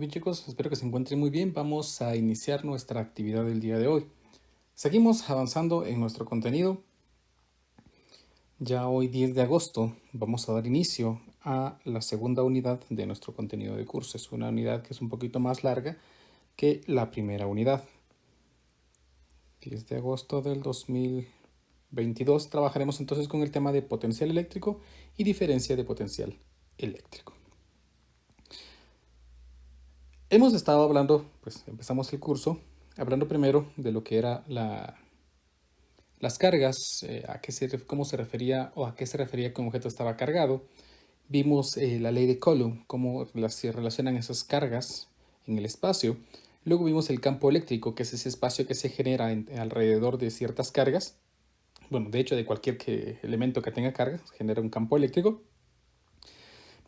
Muy bien chicos, espero que se encuentren muy bien. Vamos a iniciar nuestra actividad del día de hoy. Seguimos avanzando en nuestro contenido. Ya hoy 10 de agosto vamos a dar inicio a la segunda unidad de nuestro contenido de curso. Es una unidad que es un poquito más larga que la primera unidad. 10 de agosto del 2022 trabajaremos entonces con el tema de potencial eléctrico y diferencia de potencial eléctrico. Hemos estado hablando, pues empezamos el curso, hablando primero de lo que era las cargas, cómo se refería o a qué se refería que un objeto estaba cargado. Vimos la ley de Coulomb, cómo se relacionan esas cargas en el espacio. Luego vimos el campo eléctrico, que es ese espacio que se genera alrededor de ciertas cargas. Bueno, de hecho, de cualquier elemento que tenga carga, genera un campo eléctrico.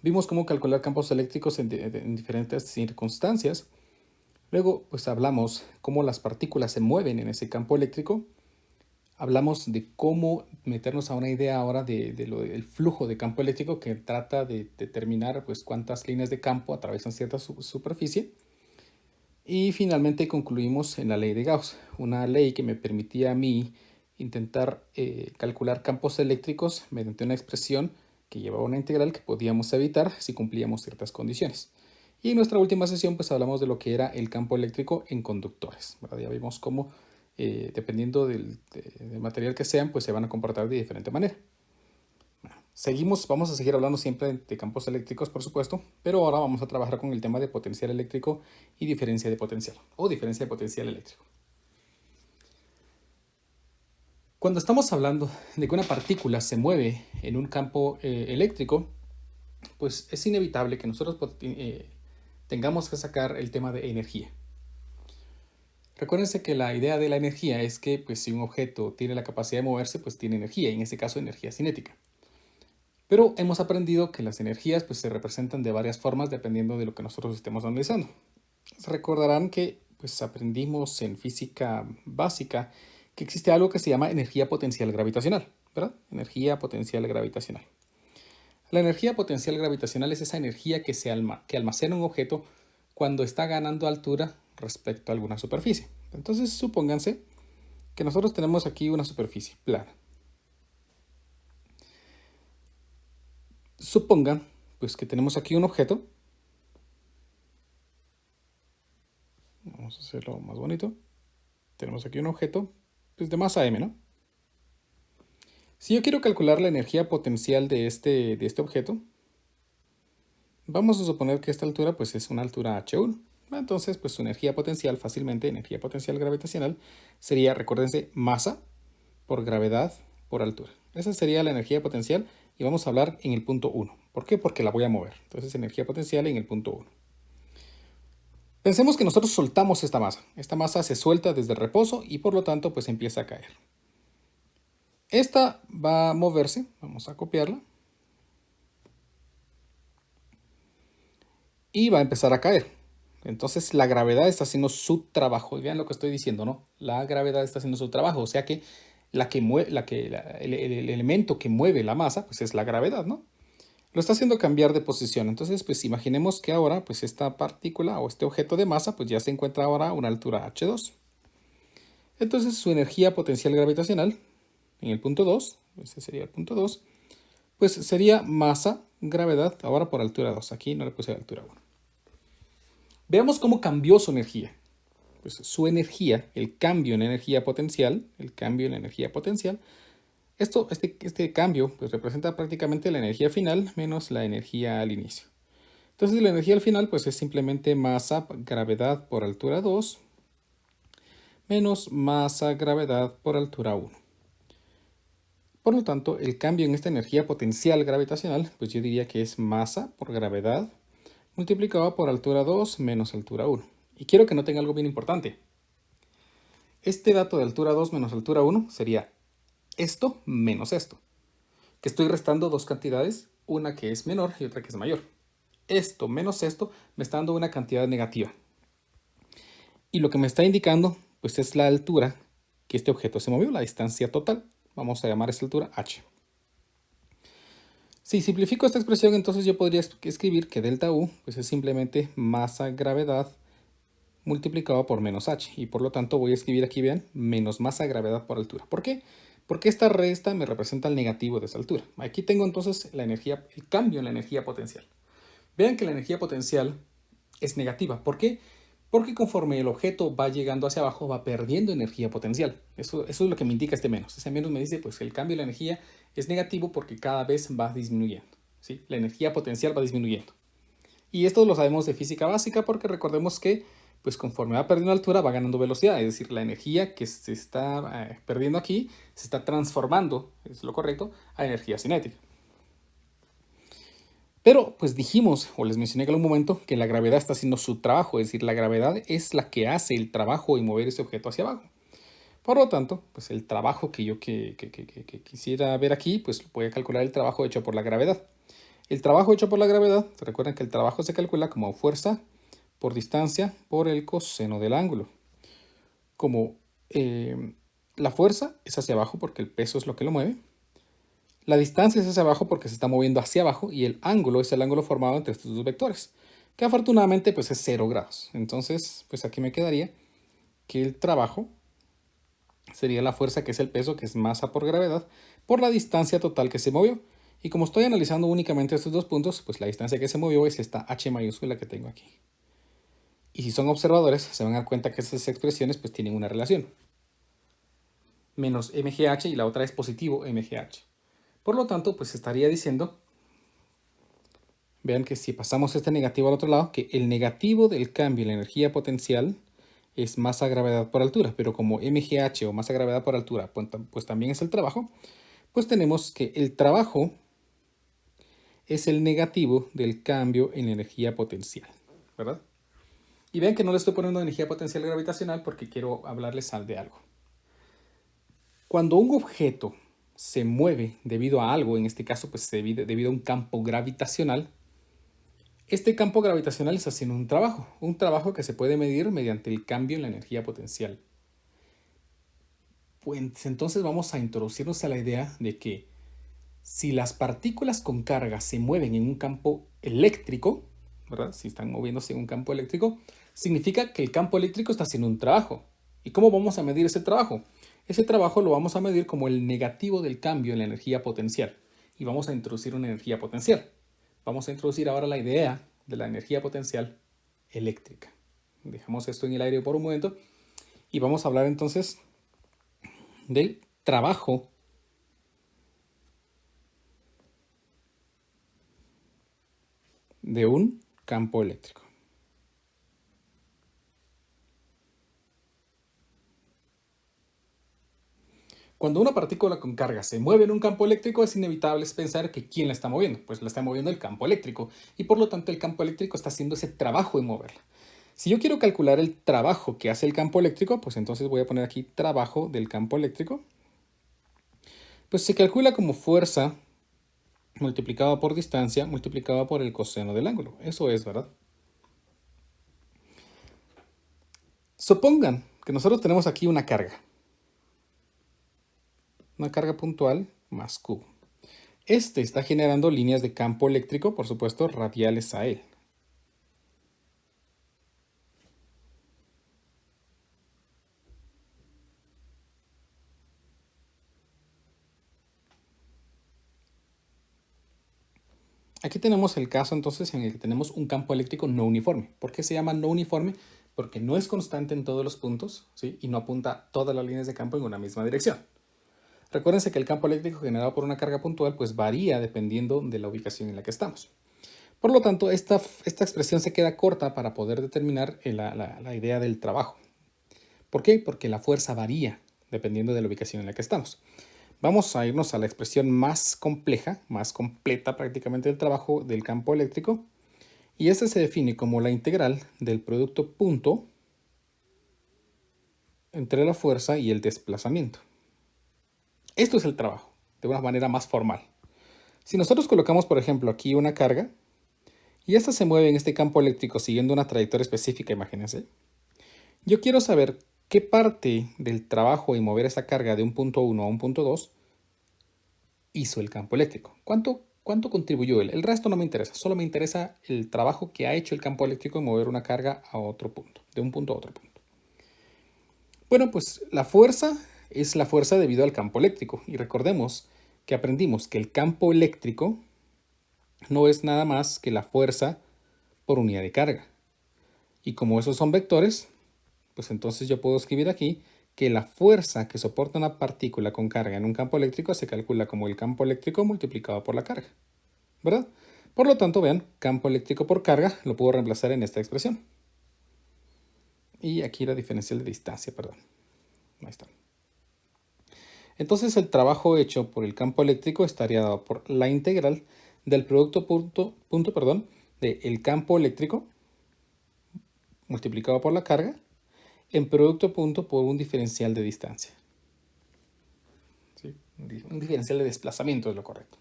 Vimos cómo calcular campos eléctricos en diferentes circunstancias. Luego, pues hablamos cómo las partículas se mueven en ese campo eléctrico. Hablamos de cómo meternos a una idea ahora del flujo de campo eléctrico que trata de determinar pues, cuántas líneas de campo atraviesan cierta superficie. Y finalmente concluimos en la ley de Gauss, una ley que me permitía a mí intentar calcular campos eléctricos mediante una expresión que llevaba una integral que podíamos evitar si cumplíamos ciertas condiciones. Y en nuestra última sesión pues hablamos de lo que era el campo eléctrico en conductores, ¿verdad? Ya vimos cómo dependiendo del material que sean pues se van a comportar de diferente manera. Vamos a seguir hablando siempre de campos eléctricos, por supuesto, pero ahora vamos a trabajar con el tema de potencial eléctrico y diferencia de potencial, o diferencia de potencial eléctrico. Cuando estamos hablando de que una partícula se mueve en un campo eléctrico, pues es inevitable que nosotros tengamos que sacar el tema de energía. Recuérdense que la idea de la energía es que pues, si un objeto tiene la capacidad de moverse, pues tiene energía, en este caso energía cinética. Pero hemos aprendido que las energías pues, se representan de varias formas dependiendo de lo que nosotros estemos analizando. Recordarán que pues, aprendimos en física básica que existe algo que se llama energía potencial gravitacional, ¿verdad? Energía potencial gravitacional. La energía potencial gravitacional es esa energía que almacena un objeto cuando está ganando altura respecto a alguna superficie. Entonces, supónganse que nosotros tenemos aquí una superficie plana. Supongan pues que tenemos aquí un objeto. Vamos a hacerlo más bonito. Tenemos aquí un objeto pues, de masa m, ¿no? Si yo quiero calcular la energía potencial de este objeto, vamos a suponer que esta altura pues, es una altura h1. Entonces, pues su energía potencial, fácilmente, energía potencial gravitacional, sería, recuérdense, masa por gravedad por altura. Esa sería la energía potencial y vamos a hablar en el punto 1. ¿Por qué? Porque la voy a mover. Entonces, energía potencial en el punto 1. Pensemos que nosotros soltamos esta masa. Esta masa se suelta desde el reposo y por lo tanto, pues empieza a caer. Esta va a moverse. Vamos a copiarla. Y va a empezar a caer. Entonces la gravedad está haciendo su trabajo. Y vean lo que estoy diciendo, ¿no? La gravedad está haciendo su trabajo. O sea que el elemento que mueve la masa, pues es la gravedad, ¿no? Lo está haciendo cambiar de posición. Entonces, pues imaginemos que ahora, pues esta partícula o este objeto de masa, pues ya se encuentra ahora a una altura h2. Entonces su energía potencial gravitacional, en el punto 2, ese sería el punto 2, pues sería masa, gravedad, ahora por altura 2. Aquí no le puse altura 1. Veamos cómo cambió su energía. Pues su energía, el cambio en energía potencial, este cambio pues representa prácticamente la energía final menos la energía al inicio. Entonces la energía al final pues es simplemente masa, gravedad por altura 2 menos masa, gravedad por altura 1. Por lo tanto, el cambio en esta energía potencial gravitacional, pues yo diría que es masa por gravedad multiplicado por altura 2 menos altura 1. Y quiero que noten algo bien importante. Este dato de altura 2 menos altura 1 sería esto menos esto. Que estoy restando dos cantidades, una que es menor y otra que es mayor. Esto menos esto me está dando una cantidad negativa. Y lo que me está indicando pues es la altura que este objeto se movió, la distancia total. Vamos a llamar esta altura h. Si simplifico esta expresión, entonces yo podría escribir que delta U pues es simplemente masa gravedad multiplicado por menos h. Y por lo tanto voy a escribir aquí, vean, menos masa gravedad por altura. ¿Por qué? Porque esta resta me representa el negativo de esa altura. Aquí tengo entonces la energía, el cambio en la energía potencial. Vean que la energía potencial es negativa. ¿Por qué? Porque conforme el objeto va llegando hacia abajo, va perdiendo energía potencial. Eso es lo que me indica este menos. Ese menos me dice pues, que el cambio de la energía es negativo porque cada vez va disminuyendo. ¿Sí? La energía potencial va disminuyendo. Y esto lo sabemos de física básica porque recordemos que pues conforme va perdiendo altura va ganando velocidad, es decir, la energía que se está perdiendo aquí se está transformando, es lo correcto, a energía cinética. Pero pues dijimos, o les mencioné en algún momento, que la gravedad está haciendo su trabajo, es decir, la gravedad es la que hace el trabajo y mover ese objeto hacia abajo. Por lo tanto, pues el trabajo que yo quisiera ver aquí, pues voy a calcular el trabajo hecho por la gravedad. El trabajo hecho por la gravedad, recuerden que el trabajo se calcula como fuerza por distancia por el coseno del ángulo. Como la fuerza es hacia abajo porque el peso es lo que lo mueve, la distancia es hacia abajo porque se está moviendo hacia abajo y el ángulo es el ángulo formado entre estos dos vectores, que afortunadamente pues es 0 grados. Entonces, pues aquí me quedaría que el trabajo sería la fuerza que es el peso, que es masa por gravedad, por la distancia total que se movió. Y como estoy analizando únicamente estos dos puntos, pues la distancia que se movió es esta h mayúscula que tengo aquí. Y si son observadores, se van a dar cuenta que estas expresiones pues tienen una relación. Menos mgh y la otra es positivo mgh. Por lo tanto, pues estaría diciendo, vean que si pasamos este negativo al otro lado, que el negativo del cambio en la energía potencial es masa gravedad por altura, pero como mgh o masa gravedad por altura pues también es el trabajo, pues tenemos que el trabajo es el negativo del cambio en energía potencial, ¿verdad? Y vean que no le estoy poniendo energía potencial gravitacional porque quiero hablarles de algo. Cuando un objeto se mueve debido a algo, en este caso pues debido a un campo gravitacional, este campo gravitacional está haciendo un trabajo que se puede medir mediante el cambio en la energía potencial. Pues entonces vamos a introducirnos a la idea de que si las partículas con carga se mueven en un campo eléctrico, ¿verdad? Si están moviéndose en un campo eléctrico, significa que el campo eléctrico está haciendo un trabajo. ¿Y cómo vamos a medir ese trabajo? Ese trabajo lo vamos a medir como el negativo del cambio en la energía potencial. Y vamos a introducir una energía potencial. Vamos a introducir ahora la idea de la energía potencial eléctrica. Dejamos esto en el aire por un momento y vamos a hablar entonces del trabajo de un campo eléctrico. Cuando una partícula con carga se mueve en un campo eléctrico, es inevitable pensar que ¿quién la está moviendo? Pues la está moviendo el campo eléctrico y por lo tanto el campo eléctrico está haciendo ese trabajo de moverla. Si yo quiero calcular el trabajo que hace el campo eléctrico, pues entonces voy a poner aquí trabajo del campo eléctrico. Pues se calcula como fuerza multiplicado por distancia multiplicado por el coseno del ángulo. Eso es, ¿verdad? Supongan que nosotros tenemos aquí una carga puntual más Q. Este está generando líneas de campo eléctrico, por supuesto, radiales a él. Aquí tenemos el caso entonces en el que tenemos un campo eléctrico no uniforme. ¿Por qué se llama no uniforme? Porque no es constante en todos los puntos, ¿sí? Y no apunta todas las líneas de campo en una misma dirección. Recuérdense que el campo eléctrico generado por una carga puntual pues varía dependiendo de la ubicación en la que estamos. Por lo tanto, esta expresión se queda corta para poder determinar la idea del trabajo. ¿Por qué? Porque la fuerza varía dependiendo de la ubicación en la que estamos. Vamos a irnos a la expresión más compleja, más completa prácticamente del trabajo del campo eléctrico. Y este se define como la integral del producto punto entre la fuerza y el desplazamiento. Esto es el trabajo, de una manera más formal. Si nosotros colocamos, por ejemplo, aquí una carga, y esta se mueve en este campo eléctrico siguiendo una trayectoria específica, imagínense. Yo quiero saber qué parte del trabajo en mover esa carga de un punto 1 a un punto 2 hizo el campo eléctrico. ¿Cuánto contribuyó él? El resto no me interesa, solo me interesa el trabajo que ha hecho el campo eléctrico en mover una carga a otro punto, de un punto a otro punto. Bueno, pues la fuerza es la fuerza debido al campo eléctrico. Y recordemos que aprendimos que el campo eléctrico no es nada más que la fuerza por unidad de carga. Y como esos son vectores, pues entonces yo puedo escribir aquí que la fuerza que soporta una partícula con carga en un campo eléctrico se calcula como el campo eléctrico multiplicado por la carga, ¿verdad? Por lo tanto, vean, campo eléctrico por carga lo puedo reemplazar en esta expresión. Y aquí la diferencial de distancia, perdón. Ahí está. Entonces el trabajo hecho por el campo eléctrico estaría dado por la integral del producto punto, del campo eléctrico multiplicado por la carga en producto punto por un diferencial de distancia. ¿Sí? Un diferencial de desplazamiento es lo correcto.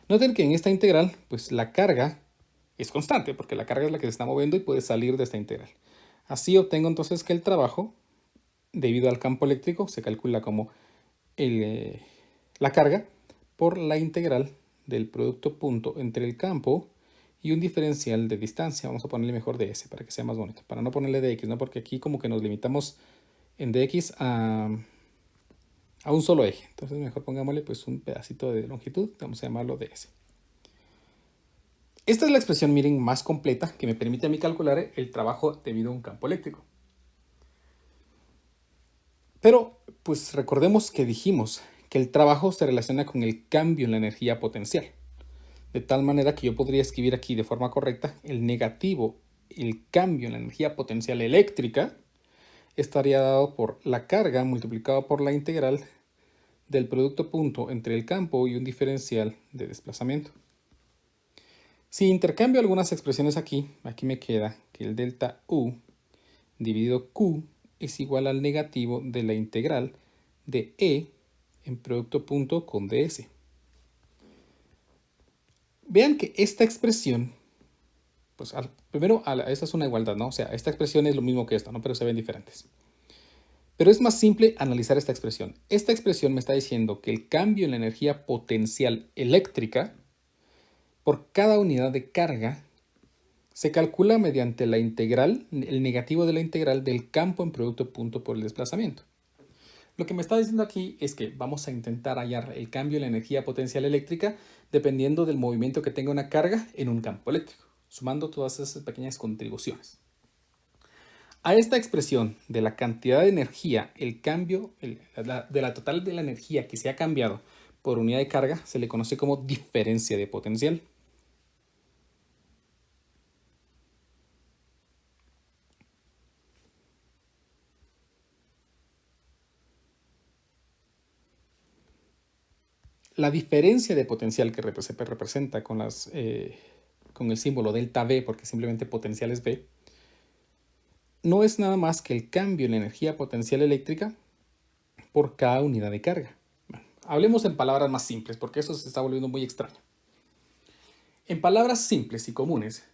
Noten que en esta integral, pues la carga es constante, porque la carga es la que se está moviendo y puede salir de esta integral. Así obtengo entonces que el trabajo, debido al campo eléctrico, se calcula como la carga por la integral del producto punto entre el campo y un diferencial de distancia. Vamos a ponerle mejor dS para que sea más bonito. Para no ponerle dx, ¿no? Porque aquí como que nos limitamos en dx a un solo eje. Entonces mejor pongámosle pues un pedacito de longitud. Vamos a llamarlo ds. Esta es la expresión, miren, más completa que me permite a mí calcular el trabajo debido a un campo eléctrico. Pero pues recordemos que dijimos que el trabajo se relaciona con el cambio en la energía potencial. De tal manera que yo podría escribir aquí de forma correcta el negativo, el cambio en la energía potencial eléctrica, estaría dado por la carga multiplicado por la integral del producto punto entre el campo y un diferencial de desplazamiento. Si intercambio algunas expresiones aquí me queda que el delta U dividido Q es igual al negativo de la integral de E en producto punto con ds. Vean que esta expresión, pues primero, esta es una igualdad, ¿no? O sea, esta expresión es lo mismo que esta, ¿no? Pero se ven diferentes. Pero es más simple analizar esta expresión. Esta expresión me está diciendo que el cambio en la energía potencial eléctrica por cada unidad de carga se calcula mediante la integral, el negativo de la integral del campo en producto punto por el desplazamiento. Lo que me está diciendo aquí es que vamos a intentar hallar el cambio en la energía potencial eléctrica dependiendo del movimiento que tenga una carga en un campo eléctrico, sumando todas esas pequeñas contribuciones. A esta expresión de la cantidad de energía, el cambio de la total de la energía que se ha cambiado por unidad de carga, se le conoce como diferencia de potencial. La diferencia de potencial que se representa con el símbolo delta V, porque simplemente potencial es V, no es nada más que el cambio en la energía potencial eléctrica por cada unidad de carga. Bueno, hablemos en palabras más simples, porque eso se está volviendo muy extraño. En palabras simples y comunes,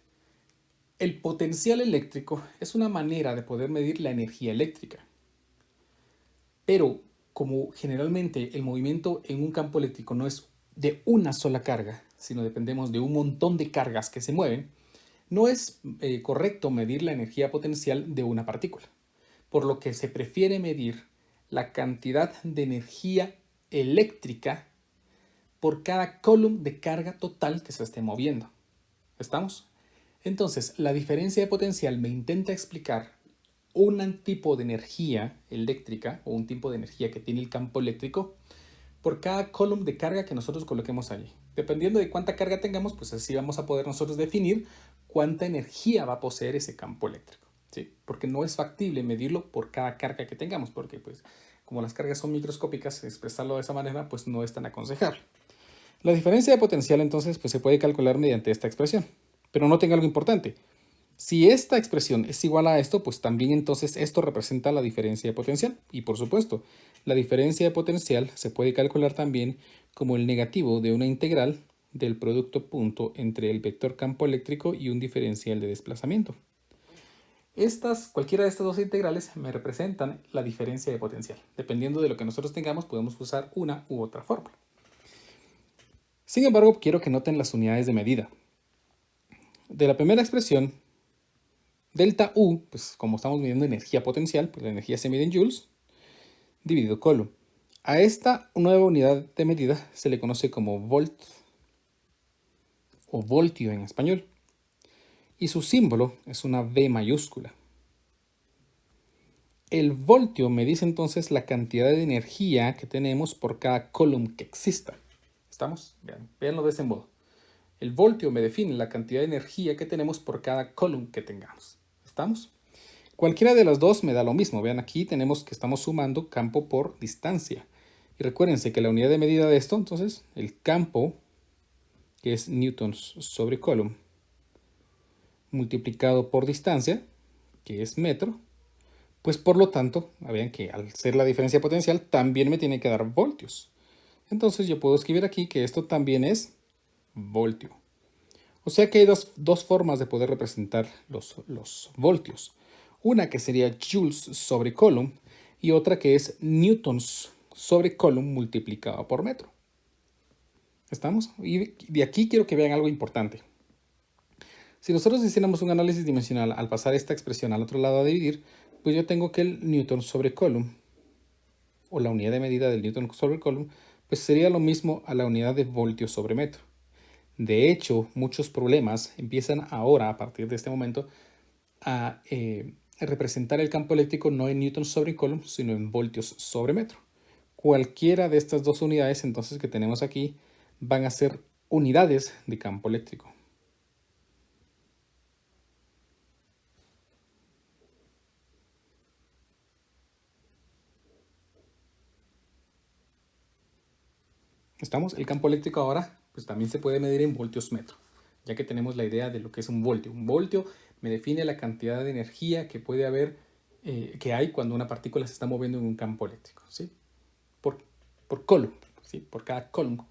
el potencial eléctrico es una manera de poder medir la energía eléctrica. Pero como generalmente el movimiento en un campo eléctrico no es de una sola carga, sino dependemos de un montón de cargas que se mueven, no es correcto medir la energía potencial de una partícula, por lo que se prefiere medir la cantidad de energía eléctrica por cada coulomb de carga total que se esté moviendo. ¿Estamos? Entonces, la diferencia de potencial me intenta explicar un tipo de energía eléctrica o un tipo de energía que tiene el campo eléctrico por cada coulomb de carga que nosotros coloquemos allí. Dependiendo de cuánta carga tengamos, pues así vamos a poder nosotros definir cuánta energía va a poseer ese campo eléctrico, ¿sí? Porque no es factible medirlo por cada carga que tengamos, porque pues como las cargas son microscópicas, expresarlo de esa manera pues no es tan aconsejable. La diferencia de potencial entonces pues se puede calcular mediante esta expresión, pero noten algo importante. Si esta expresión es igual a esto, pues también entonces esto representa la diferencia de potencial. Y por supuesto, la diferencia de potencial se puede calcular también como el negativo de una integral del producto punto entre el vector campo eléctrico y un diferencial de desplazamiento. Cualquiera de estas dos integrales me representan la diferencia de potencial. Dependiendo de lo que nosotros tengamos, podemos usar una u otra fórmula. Sin embargo, quiero que noten las unidades de medida. De la primera expresión, delta U, pues como estamos midiendo energía potencial, pues la energía se mide en joules, dividido Coulomb. A esta nueva unidad de medida se le conoce como volt o voltio en español. Y su símbolo es una V mayúscula. El voltio me dice entonces la cantidad de energía que tenemos por cada Coulomb que exista. ¿Estamos? Veanlo de ese modo. El voltio me define la cantidad de energía que tenemos por cada Coulomb que tengamos. ¿Estamos? Cualquiera de las dos me da lo mismo. Vean, aquí tenemos que estamos sumando campo por distancia. Y recuérdense que la unidad de medida de esto, entonces, el campo, que es newtons sobre Coulomb, multiplicado por distancia, que es metro, pues por lo tanto, vean que al ser la diferencia potencial, también me tiene que dar voltios. Entonces yo puedo escribir aquí que esto también es voltio. O sea que hay dos formas de poder representar los voltios. Una que sería joules sobre Coulomb y otra que es newtons sobre Coulomb multiplicado por metro. ¿Estamos? Y de aquí quiero que vean algo importante. Si nosotros hiciéramos un análisis dimensional al pasar esta expresión al otro lado a dividir, pues yo tengo que el newton sobre Coulomb, o la unidad de medida del newton sobre Coulomb, pues sería lo mismo a la unidad de voltio sobre metro. De hecho, muchos problemas empiezan ahora, a partir de este momento, a representar el campo eléctrico no en newtons sobre Coulomb, sino en voltios sobre metro. Cualquiera de estas dos unidades entonces que tenemos aquí van a ser unidades de campo eléctrico. ¿Estamos? El campo eléctrico ahora pues también se puede medir en voltios metro, ya que tenemos la idea de lo que es un voltio. Un voltio me define la cantidad de energía que puede haber, que hay cuando una partícula se está moviendo en un campo eléctrico, ¿sí? Por Coulomb, ¿sí? Por cada Coulomb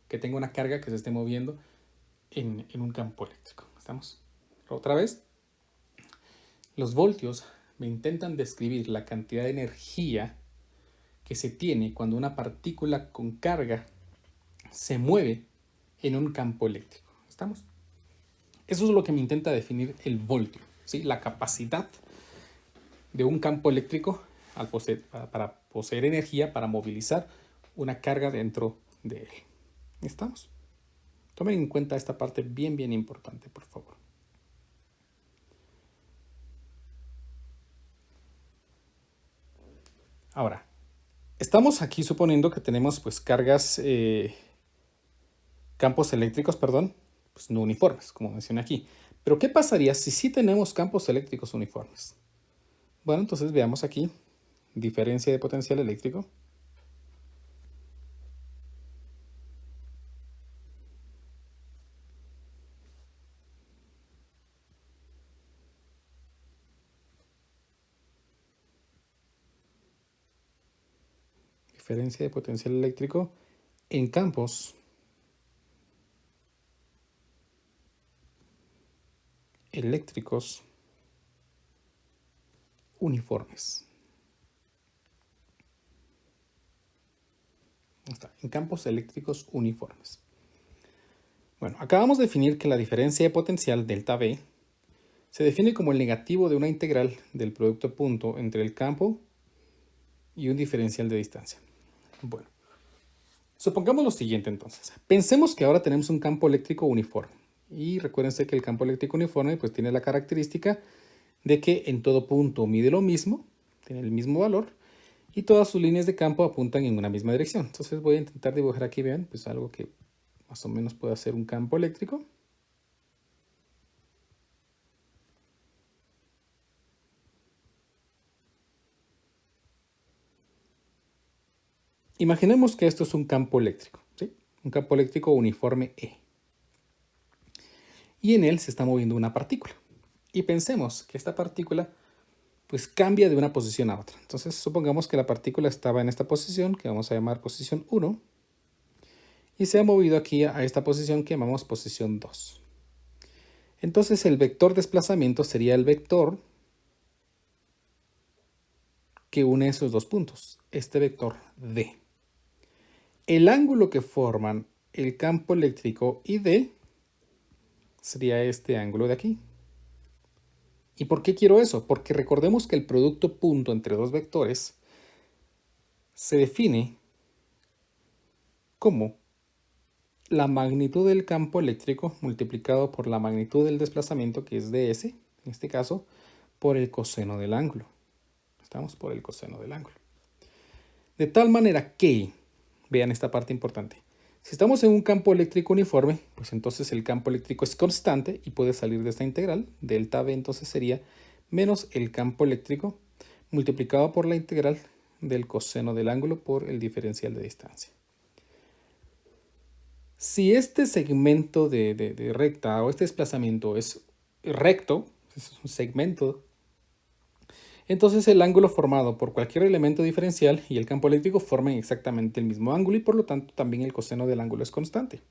que tenga una carga que se esté moviendo en un campo eléctrico. ¿Estamos? Otra vez, los voltios me intentan describir la cantidad de energía que se tiene cuando una partícula con carga se mueve en un campo eléctrico. ¿Estamos? Eso es lo que me intenta definir el voltio, ¿sí? La capacidad de un campo eléctrico para poseer energía, para movilizar una carga dentro de él. ¿Estamos? Tomen en cuenta esta parte bien, bien importante, por favor. Ahora, estamos aquí suponiendo que tenemos pues cargas, campos eléctricos, perdón, pues no uniformes, como mencioné aquí. Pero ¿qué pasaría si sí tenemos campos eléctricos uniformes? Bueno, entonces veamos aquí, diferencia de potencial eléctrico. Diferencia de potencial eléctrico en campos eléctricos uniformes. Está, en campos eléctricos uniformes. Bueno, acabamos de definir que la diferencia de potencial delta V se define como el negativo de una integral del producto punto entre el campo y un diferencial de distancia. Bueno, supongamos lo siguiente entonces. Pensemos que ahora tenemos un campo eléctrico uniforme. Y recuérdense que el campo eléctrico uniforme pues tiene la característica de que en todo punto mide lo mismo, tiene el mismo valor, y todas sus líneas de campo apuntan en una misma dirección. Entonces voy a intentar dibujar aquí, vean, pues algo que más o menos pueda ser un campo eléctrico. Imaginemos que esto es un campo eléctrico, ¿sí? Un campo eléctrico uniforme E. Y en él se está moviendo una partícula. Y pensemos que esta partícula pues cambia de una posición a otra. Entonces supongamos que la partícula estaba en esta posición, que vamos a llamar posición 1, y se ha movido aquí a esta posición que llamamos posición 2. Entonces el vector desplazamiento sería el vector que une esos dos puntos, este vector D. El ángulo que forman el campo eléctrico ID sería este ángulo de aquí. ¿Y por qué quiero eso? Porque recordemos que el producto punto entre dos vectores se define como la magnitud del campo eléctrico multiplicado por la magnitud del desplazamiento, que es ds, en este caso, por el coseno del ángulo. Estamos por el coseno del ángulo. De tal manera que, vean esta parte importante, si estamos en un campo eléctrico uniforme, pues entonces el campo eléctrico es constante y puede salir de esta integral. Delta V entonces sería menos el campo eléctrico multiplicado por la integral del coseno del ángulo por el diferencial de distancia. Si este segmento de recta o este desplazamiento es recto, es un segmento, entonces el ángulo formado por cualquier elemento diferencial y el campo eléctrico forman exactamente el mismo ángulo y por lo tanto también el coseno del ángulo es constante.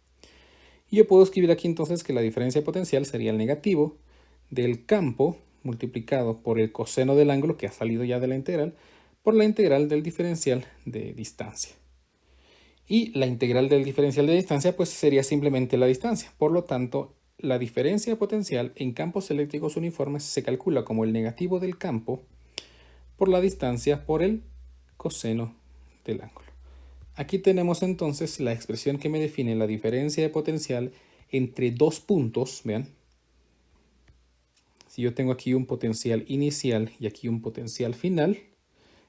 Y yo puedo escribir aquí entonces que la diferencia potencial sería el negativo del campo multiplicado por el coseno del ángulo que ha salido ya de la integral por la integral del diferencial de distancia. Y la integral del diferencial de distancia pues sería simplemente la distancia. Por lo tanto, la diferencia potencial en campos eléctricos uniformes se calcula como el negativo del campo por la distancia por el coseno del ángulo. Aquí tenemos entonces la expresión que me define la diferencia de potencial entre dos puntos. Vean, si yo tengo aquí un potencial inicial y aquí un potencial final,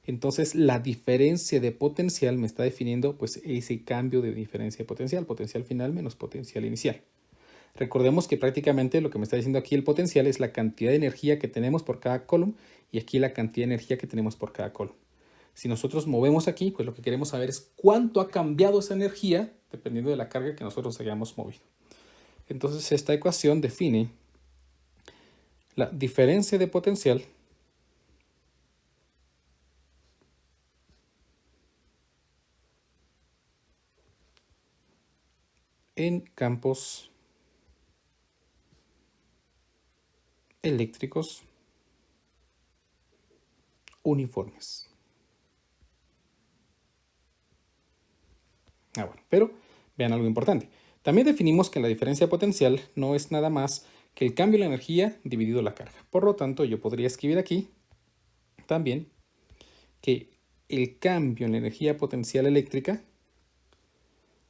entonces la diferencia de potencial me está definiendo pues ese cambio de diferencia de potencial final menos potencial inicial. Recordemos que prácticamente lo que me está diciendo aquí el potencial es la cantidad de energía que tenemos por cada column y aquí la cantidad de energía que tenemos por cada column. Si nosotros movemos aquí, pues lo que queremos saber es cuánto ha cambiado esa energía dependiendo de la carga que nosotros hayamos movido. Entonces esta ecuación define la diferencia de potencial en campos eléctricos uniformes. Bueno, pero vean algo importante. También definimos que la diferencia potencial no es nada más que el cambio de la energía dividido la carga. Por lo tanto, yo podría escribir aquí también que el cambio en la energía potencial eléctrica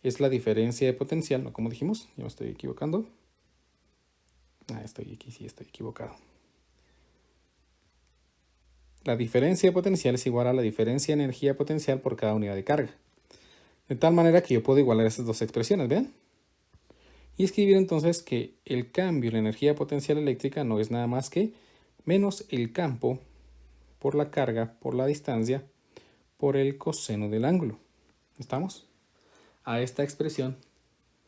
es la diferencia de potencial, ¿no? Como dijimos, yo me estoy equivocando. Estoy aquí, sí, estoy equivocado. La diferencia de potencial es igual a la diferencia de energía potencial por cada unidad de carga. De tal manera que yo puedo igualar esas dos expresiones, ¿vean? Y escribir entonces que el cambio en la energía potencial eléctrica no es nada más que menos el campo por la carga por la distancia por el coseno del ángulo. ¿Estamos? A esta expresión,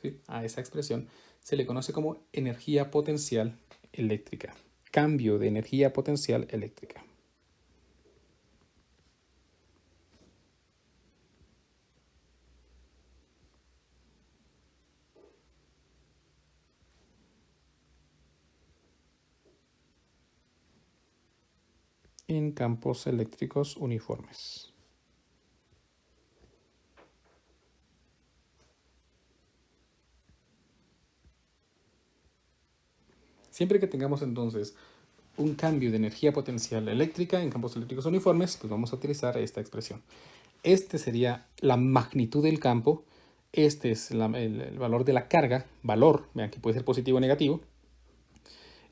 ¿sí? A esa expresión se le conoce como energía potencial eléctrica. Cambio de energía potencial eléctrica. En campos eléctricos uniformes. Siempre que tengamos entonces un cambio de energía potencial eléctrica en campos eléctricos uniformes, pues vamos a utilizar esta expresión. Este sería la magnitud del campo, este es el valor de la carga, valor, vean que puede ser positivo o negativo.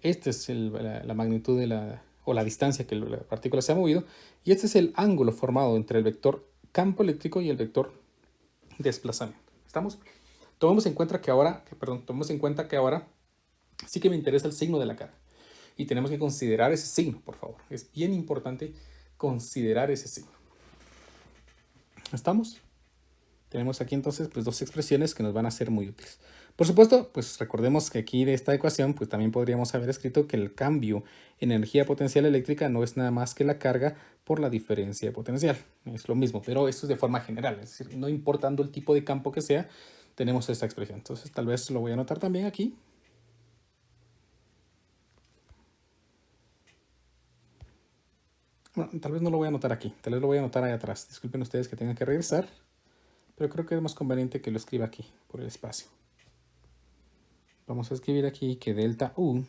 Este es la magnitud de la distancia que la partícula se ha movido. Y este es el ángulo formado entre el vector campo eléctrico y el vector desplazamiento. ¿Estamos? Tomemos en cuenta que ahora sí que me interesa el signo de la carga. Y tenemos que considerar ese signo, por favor. Es bien importante considerar ese signo. ¿Estamos? Tenemos aquí entonces pues dos expresiones que nos van a ser muy útiles. Por supuesto, pues recordemos que aquí de esta ecuación pues también podríamos haber escrito que el cambio en energía potencial eléctrica no es nada más que la carga por la diferencia de potencial. Es lo mismo, pero esto es de forma general, es decir, no importando el tipo de campo que sea, tenemos esta expresión. Entonces tal vez lo voy a anotar también aquí. Bueno, tal vez no lo voy a anotar aquí, tal vez lo voy a anotar ahí atrás. Disculpen ustedes que tengan que regresar. pero creo que es más conveniente que lo escriba aquí, por el espacio. Vamos a escribir aquí que delta U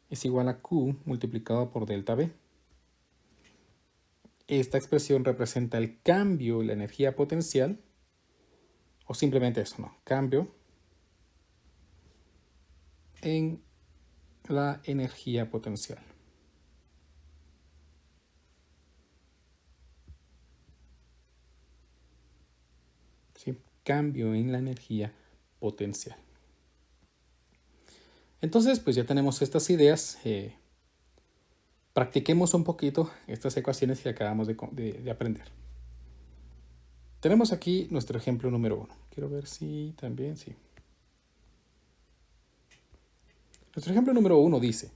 es igual a Q multiplicado por delta V. Esta expresión representa el cambio en la energía potencial, o simplemente eso, ¿no? Cambio en la energía potencial. ¿Sí? Cambio en la energía potencial. Entonces, pues ya tenemos estas ideas. Practiquemos un poquito estas ecuaciones que acabamos de aprender. Tenemos aquí nuestro ejemplo número 1. Quiero ver si también, sí. Nuestro ejemplo número 1 dice: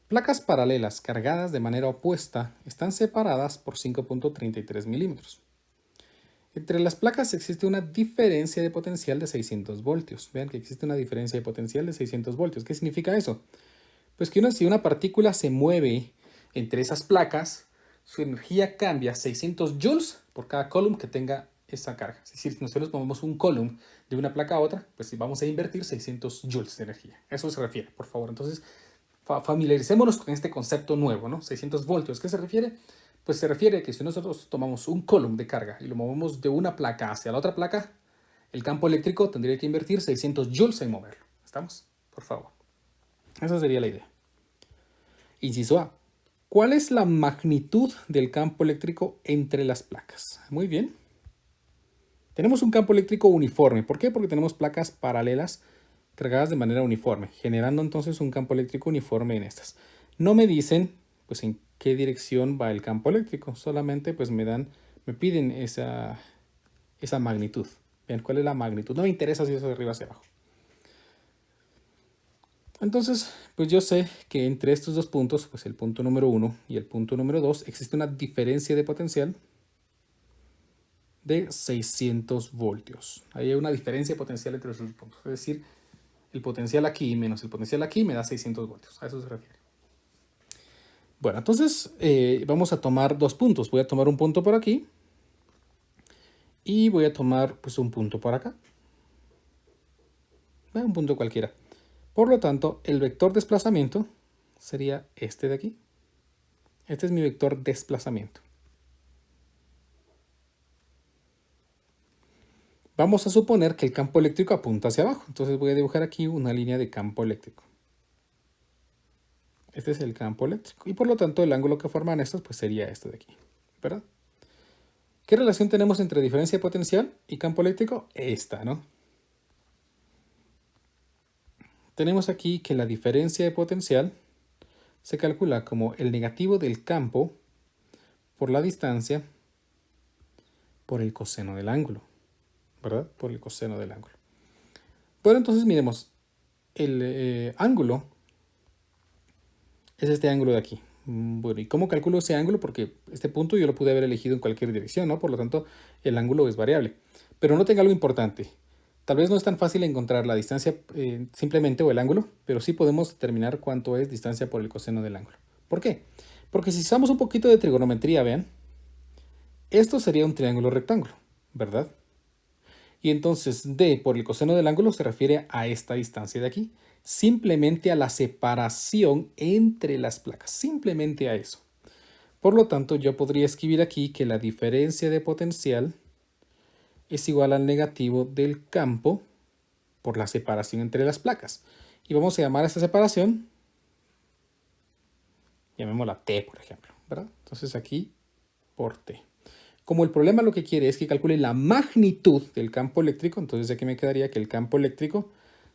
placas paralelas cargadas de manera opuesta están separadas por 5.33 milímetros. Entre las placas existe una diferencia de potencial de 600 voltios. Vean que existe una diferencia de potencial de 600 voltios. ¿Qué significa eso? Pues que si una partícula se mueve entre esas placas, su energía cambia 600 joules por cada coulomb que tenga esa carga. Es decir, si nosotros movemos un coulomb de una placa a otra, pues vamos a invertir 600 joules de energía. Eso se refiere, por favor. Entonces, familiaricémonos con este concepto nuevo, ¿no? 600 voltios. ¿Qué se refiere? Pues se refiere a que si nosotros tomamos un coulomb de carga y lo movemos de una placa hacia la otra placa, el campo eléctrico tendría que invertir 600 joules en moverlo. ¿Estamos? Por favor. Esa sería la idea. Inciso A. ¿Cuál es la magnitud del campo eléctrico entre las placas? Muy bien. Tenemos un campo eléctrico uniforme. ¿Por qué? Porque tenemos placas paralelas cargadas de manera uniforme, generando entonces un campo eléctrico uniforme en estas. No me dicen, pues, en qué dirección va el campo eléctrico. Solamente, pues, me piden esa magnitud. Vean, ¿cuál es la magnitud? No me interesa si es de arriba hacia abajo. Entonces, pues yo sé que entre estos dos puntos, pues el punto número 1 y el punto número 2, existe una diferencia de potencial de 600 voltios. Ahí hay una diferencia de potencial entre los dos puntos. Es decir, el potencial aquí menos el potencial aquí me da 600 voltios. A eso se refiere. Bueno, entonces vamos a tomar dos puntos. Voy a tomar un punto por aquí y voy a tomar pues un punto por acá. Un punto cualquiera. Por lo tanto, el vector desplazamiento sería este de aquí. Este es mi vector desplazamiento. Vamos a suponer que el campo eléctrico apunta hacia abajo. Entonces voy a dibujar aquí una línea de campo eléctrico. Este es el campo eléctrico. Y por lo tanto, el ángulo que forman estos pues sería este de aquí. ¿Verdad? ¿Qué relación tenemos entre diferencia de potencial y campo eléctrico? Esta, ¿no? Tenemos aquí que la diferencia de potencial se calcula como el negativo del campo por la distancia por el coseno del ángulo, ¿verdad? Por el coseno del ángulo. Bueno, entonces miremos, el ángulo es este ángulo de aquí. Bueno, ¿y cómo calculo ese ángulo? Porque este punto yo lo pude haber elegido en cualquier dirección, ¿no? Por lo tanto, el ángulo es variable. Pero noten algo importante. Tal vez no es tan fácil encontrar la distancia simplemente o el ángulo, pero sí podemos determinar cuánto es distancia por el coseno del ángulo. ¿Por qué? Porque si usamos un poquito de trigonometría, vean, esto sería un triángulo rectángulo, ¿verdad? Y entonces d por el coseno del ángulo se refiere a esta distancia de aquí, simplemente a la separación entre las placas, simplemente a eso. Por lo tanto, yo podría escribir aquí que la diferencia de potencial es igual al negativo del campo por la separación entre las placas. Y vamos a llamar a esta separación, llamémosla T, por ejemplo, ¿verdad? Entonces aquí por T. Como el problema lo que quiere es que calcule la magnitud del campo eléctrico, entonces aquí me quedaría que el campo eléctrico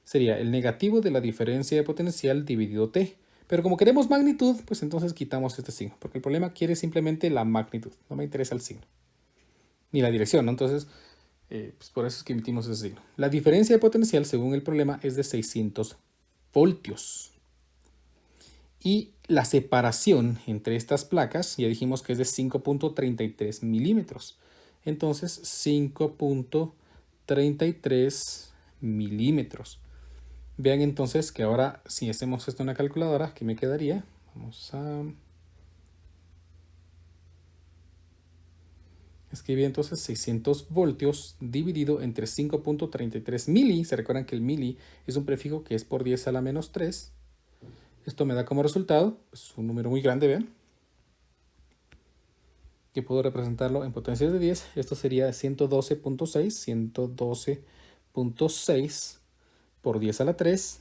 sería el negativo de la diferencia de potencial dividido T. Pero como queremos magnitud, pues entonces quitamos este signo, porque el problema quiere simplemente la magnitud, no me interesa el signo, ni la dirección, ¿no? Entonces, pues por eso es que emitimos ese signo. La diferencia de potencial, según el problema, es de 600 voltios. Y la separación entre estas placas, ya dijimos que es de 5.33 milímetros. Entonces, 5.33 milímetros. Vean entonces que ahora, si hacemos esto en una calculadora, ¿qué me quedaría? escribí entonces 600 voltios dividido entre 5.33 mili. Se recuerdan que el mili es un prefijo que es por 10 a la menos 3. Esto me da como resultado pues, un número muy grande, vean. Que puedo representarlo en potencias de 10. Esto sería 112.6 por 10 a la 3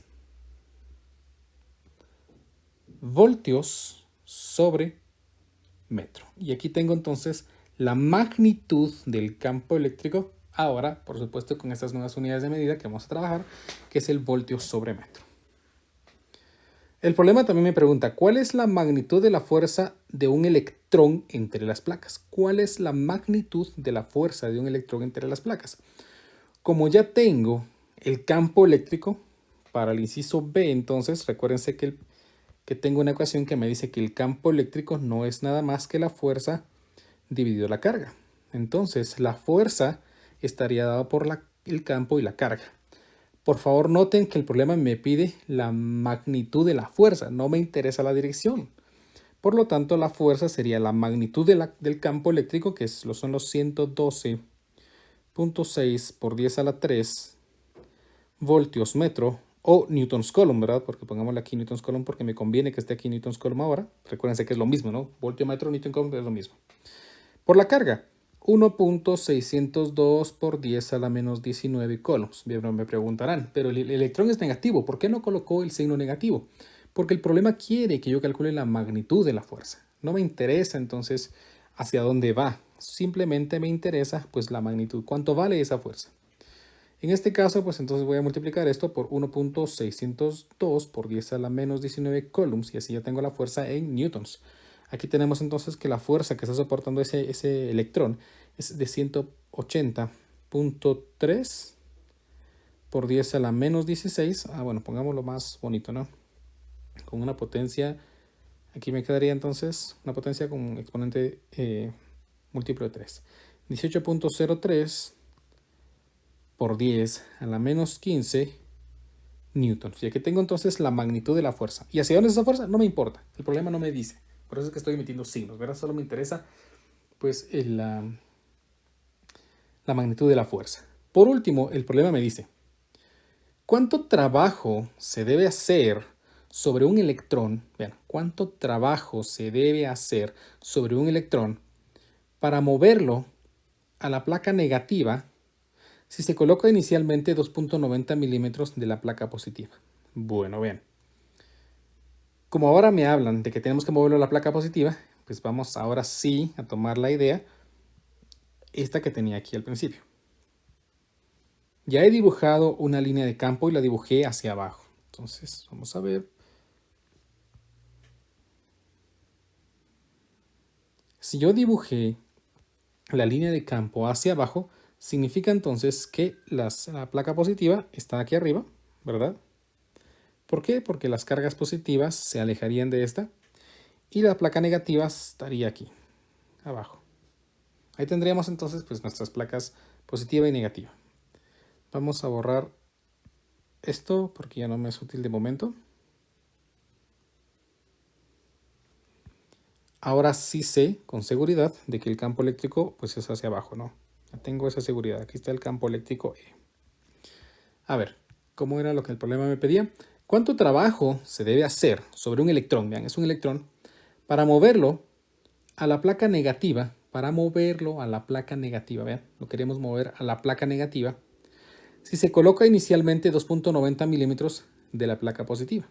voltios sobre metro. Y aquí tengo entonces la magnitud del campo eléctrico. Ahora, por supuesto, con estas nuevas unidades de medida que vamos a trabajar, que es el voltio sobre metro. El problema también me pregunta, ¿cuál es la magnitud de la fuerza de un electrón entre las placas? ¿Cuál es la magnitud de la fuerza de un electrón entre las placas? Como ya tengo el campo eléctrico para el inciso B, entonces recuérdense que tengo una ecuación que me dice que el campo eléctrico no es nada más que la fuerza dividido la carga. Entonces, la fuerza estaría dada por el campo y la carga. Por favor, noten que el problema me pide la magnitud de la fuerza, no me interesa la dirección. Por lo tanto, la fuerza sería la magnitud del campo eléctrico, que son los 112.6 por 10 a la 3 voltios metro, o newtons coulomb, ¿verdad? Porque pongámosle aquí newtons coulomb porque me conviene que esté aquí newtons coulomb ahora. Recuérdense que es lo mismo, ¿no? Voltio metro, newton coulomb es lo mismo. Por la carga, 1.602 por 10 a la menos 19 coulombs. Bien, me preguntarán, pero el electrón es negativo. ¿Por qué no colocó el signo negativo? Porque el problema quiere que yo calcule la magnitud de la fuerza. No me interesa entonces hacia dónde va. Simplemente me interesa pues la magnitud. ¿Cuánto vale esa fuerza? En este caso, pues entonces voy a multiplicar esto por 1.602 por 10 a la menos 19 coulombs y así ya tengo la fuerza en newtons. Aquí tenemos entonces que la fuerza que está soportando ese electrón es de 180.3 por 10 a la menos 16. Bueno, pongámoslo más bonito, ¿no? Con una potencia, aquí me quedaría entonces una potencia con un exponente múltiplo de 3. 18.03 por 10 a la menos 15 newtons. Y aquí tengo entonces la magnitud de la fuerza. ¿Y hacia dónde es esa fuerza? No me importa. El problema no me dice. Por eso es que estoy emitiendo signos, ¿verdad? Solo me interesa pues la magnitud de la fuerza. Por último, el problema me dice, ¿cuánto trabajo se debe hacer sobre un electrón? Vean, ¿cuánto trabajo se debe hacer sobre un electrón para moverlo a la placa negativa si se coloca inicialmente 2.90 milímetros de la placa positiva? Bueno, vean. Como ahora me hablan de que tenemos que moverlo a la placa positiva, pues vamos ahora sí a tomar la idea esta que tenía aquí al principio. Ya he dibujado una línea de campo y la dibujé hacia abajo. Entonces, vamos a ver. Si yo dibujé la línea de campo hacia abajo, significa entonces que la placa positiva está aquí arriba, ¿verdad? ¿Por qué? Porque las cargas positivas se alejarían de esta y la placa negativa estaría aquí, abajo. Ahí tendríamos entonces pues nuestras placas positiva y negativa. Vamos a borrar esto porque ya no me es útil de momento. Ahora sí sé con seguridad de que el campo eléctrico pues es hacia abajo, ¿no? Ya tengo esa seguridad. Aquí está el campo eléctrico E. A ver, ¿cómo era lo que el problema me pedía? ¿Cuánto trabajo se debe hacer sobre un electrón? Vean, es un electrón. Para moverlo a la placa negativa, vean, lo queremos mover a la placa negativa, si se coloca inicialmente 2.90 milímetros de la placa positiva.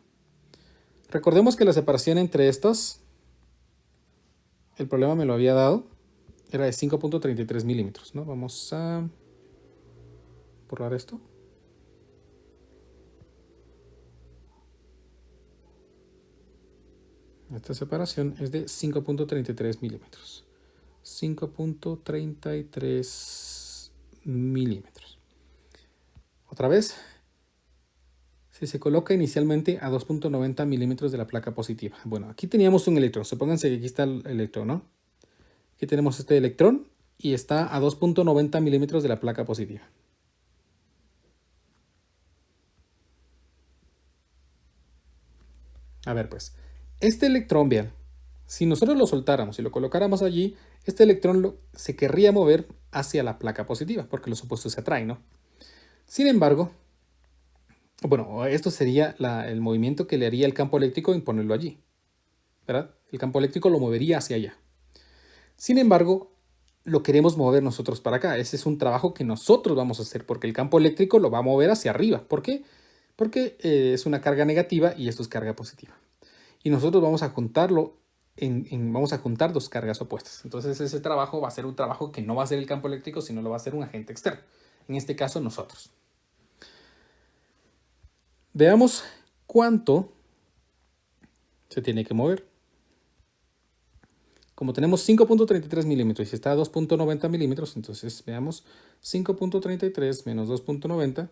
Recordemos que la separación entre estos, el problema me lo había dado, era de 5.33 milímetros, ¿no? Vamos a borrar esto. Esta separación es de 5.33 milímetros. 5.33 milímetros. Otra vez, si se coloca inicialmente a 2.90 milímetros de la placa positiva. Bueno, aquí teníamos un electrón. Supónganse que aquí está el electrón, ¿no? Aquí tenemos este electrón y está a 2.90 milímetros de la placa positiva. A ver, pues, este electrón, vean, Si nosotros lo soltáramos y lo colocáramos allí, este electrón se querría mover hacia la placa positiva, porque los opuestos se atraen, ¿no? Sin embargo, bueno, esto sería el movimiento que le haría el campo eléctrico en ponerlo allí, ¿verdad? El campo eléctrico lo movería hacia allá. Sin embargo, lo queremos mover nosotros para acá. Ese es un trabajo que nosotros vamos a hacer, porque el campo eléctrico lo va a mover hacia arriba. ¿Por qué? Porque es una carga negativa y esto es carga positiva. Y nosotros vamos a juntarlo, vamos a juntar dos cargas opuestas. Entonces ese trabajo va a ser un trabajo que no va a ser el campo eléctrico, sino lo va a ser un agente externo. En este caso, nosotros. Veamos cuánto se tiene que mover. Como tenemos 5.33 milímetros y está a 2.90 milímetros, entonces veamos 5.33 menos 2.90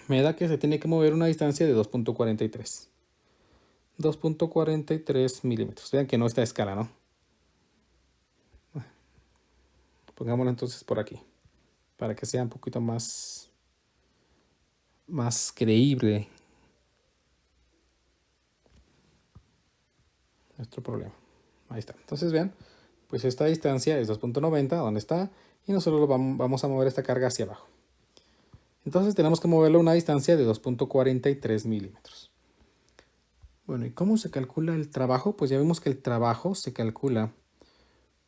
me da que se tiene que mover una distancia de 2.43. 2.43 milímetros. Vean que no está a escala, ¿no? Pongámoslo entonces por aquí, para que sea un poquito más creíble nuestro problema. Ahí está. Entonces vean, pues esta distancia es 2.90, ¿dónde está? Y nosotros vamos a mover esta carga hacia abajo. Entonces tenemos que moverlo a una distancia de 2.43 milímetros. Bueno, ¿y cómo se calcula el trabajo? Pues ya vimos que el trabajo se calcula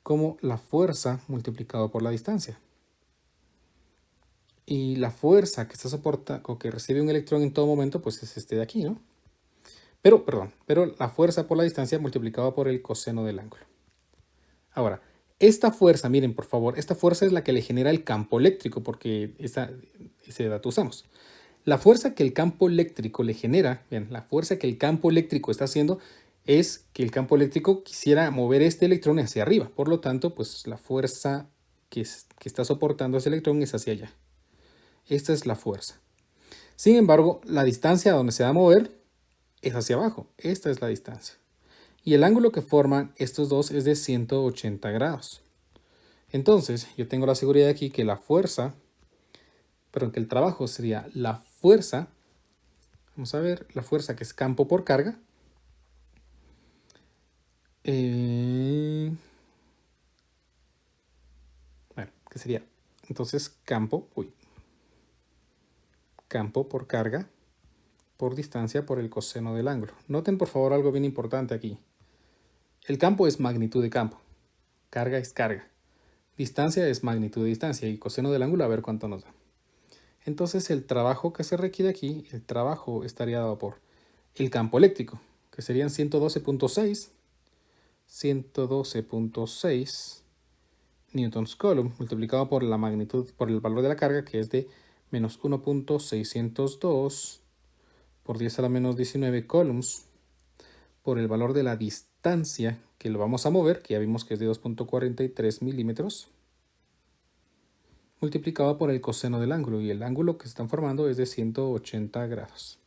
como la fuerza multiplicado por la distancia. Y la fuerza que está soporta o que recibe un electrón en todo momento, pues es este de aquí, ¿no? Pero la fuerza por la distancia multiplicado por el coseno del ángulo. Ahora, esta fuerza, miren por favor, esta fuerza es la que le genera el campo eléctrico, porque ese dato usamos. La fuerza que el campo eléctrico le genera, bien, la fuerza que el campo eléctrico está haciendo es que el campo eléctrico quisiera mover este electrón hacia arriba. Por lo tanto, pues la fuerza que está soportando ese electrón es hacia allá. Esta es la fuerza. Sin embargo, la distancia a donde se va a mover es hacia abajo. Esta es la distancia. Y el ángulo que forman estos dos es de 180 grados. Entonces, yo tengo la seguridad aquí que la fuerza, perdón, que el trabajo sería la fuerza, vamos a ver, la fuerza que es campo por carga. Bueno, ¿qué sería? Entonces, campo por carga por distancia por el coseno del ángulo. Noten por favor algo bien importante aquí. El campo es magnitud de campo, carga es carga, distancia es magnitud de distancia y coseno del ángulo a ver cuánto nos da. Entonces el trabajo que se requiere aquí, el trabajo estaría dado por el campo eléctrico, que serían 112.6 newtons coulomb multiplicado por la magnitud, por el valor de la carga, que es de menos 1.602 por 10 a la menos 19 coulombs, por el valor de la distancia que lo vamos a mover, que ya vimos que es de 2.43 milímetros, multiplicado por el coseno del ángulo, y el ángulo que se están formando es de 180 grados.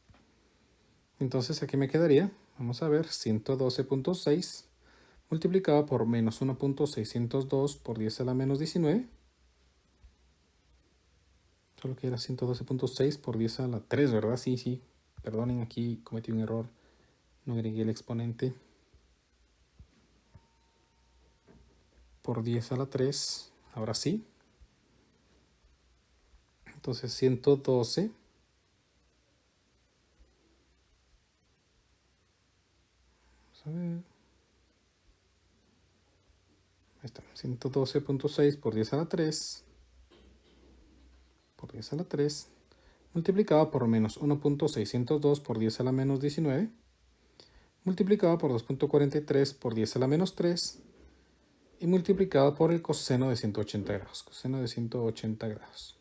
Entonces aquí me quedaría, vamos a ver, 112.6 multiplicado por menos 1.602 por 10 a la menos 19. Solo que era 112.6 por 10 a la 3, ¿verdad? Sí. Perdonen, aquí cometí un error. No agregué el exponente. Por 10 a la 3. Ahora sí. Entonces 112. Vamos a ver. Ahí está. 112.6 por 10 a la 3. Por 10 a la 3. Multiplicado por menos 1.602 por 10 a la menos 19. Multiplicado por 2.43 por 10 a la menos 3. Y multiplicado por el coseno de 180 grados. Coseno de 180 grados.